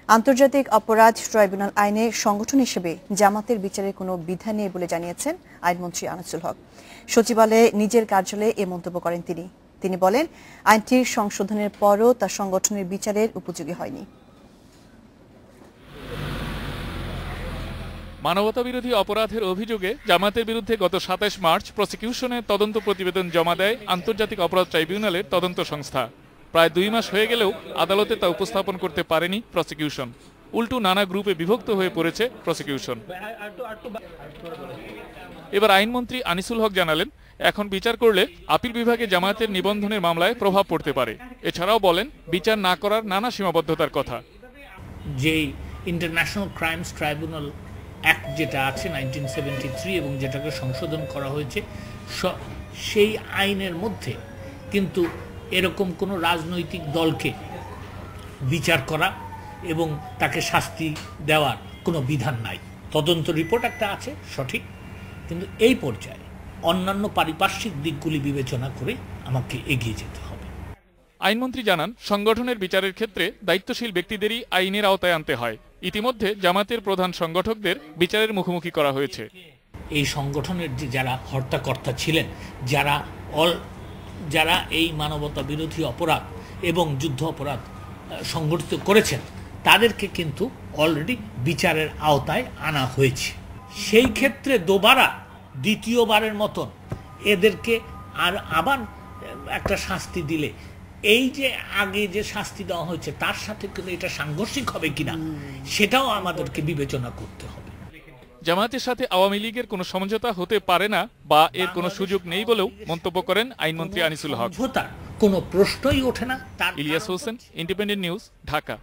আন্তর্জাতিক অপরাধ ট্রাইব্যুনাল আইনে সংগঠন হিসেবে জামাতের বিচারের কোনো বিধান নেই বলে জানিয়েছেন আইনমন্ত্রী আনিসুল হক। সচিবালয়ে নিজের কার্যালয়ে এ মন্তব্য করেন তিনি বলেন, আইনটির সংশোধনের পরও তা সংগঠনের বিচারের উপযোগী হয়নি। মানবতাবিরোধী অপরাধের অভিযোগে জামাতের বিরুদ্ধে গত ২৭ মার্চ প্রসিকিউশনের তদন্ত প্রতিবেদন জমা দেয় আন্তর্জাতিক অপরাধ ট্রাইব্যুনালের তদন্ত সংস্থা। প্রায় ২ মাস হয়ে গেলেও আদালতে তা উপস্থাপন করতে পারেনি প্রসিকিউশন। উল্টো নানা গ্রুপে বিভক্ত হয়ে পড়েছে প্রসিকিউশন। এবার আইনমন্ত্রী আনিসুল হক জানালেন, এখন বিচার করলে আপিল বিভাগে জামায়াতের নিবন্ধনের মামলায় প্রভাব পড়তে পারে। এছাড়াও বলেন, বিচার না করার নানা সীমাবদ্ধতার কথা। যে ইন্টারন্যাশনাল ক্রাইমস ট্রাইব্যুনাল অ্যাক্ট যেটা আছে 1973 এবং যেটাকে সংশোধন করা হয়েছে, সেই আইনের মধ্যে কিন্তু এরকম কোনো রাজনৈতিক দলকে বিচার করা এবং তাকে শাস্তি দেওয়ার কোনো বিধান নাই। তদন্ত রিপোর্ট একটা আছে সঠিক, কিন্তু এই পর্যায়ে অন্যান্য পারিপার্শ্বিক দিকগুলি বিবেচনা করে আমাকে এগিয়ে যেতে হবে। আইনমন্ত্রী জানান, সংগঠনের বিচারের ক্ষেত্রে দায়িত্বশীল ব্যক্তিদেরই আইনের আওতায় আনতে হয়। ইতিমধ্যে জামাতের প্রধান সংগঠকদের বিচারের মুখোমুখি করা হয়েছে। এই সংগঠনের যে যারা হর্তাকর্তা ছিলেন, যারা এই মানবতা বিরোধী অপরাধ এবং যুদ্ধ অপরাধ সংগঠিত করেছেন, তাদেরকে কিন্তু অলরেডি বিচারের আওতায় আনা হয়েছে। সেই ক্ষেত্রে দ্বিতীয়বারের মতন এদেরকে আবার একটা শাস্তি দিলে এই যে আগে যে শাস্তি দেওয়া হয়েছে তার সাথে কিন্তু এটা সাংঘর্ষিক হবে কিনা সেটাও আমাদেরকে বিবেচনা করতে হবে। জামায়াতের সাথে আওয়ামী লীগের কোনো সমঝোতা হতে পারে না বা এর কোনো সুযোগ নেই বলেও মন্তব্য করেন আইনমন্ত্রী আনিসুল হক। কোনো প্রশ্নই ওঠে না। Ilias Hossain, independent news, Dhaka.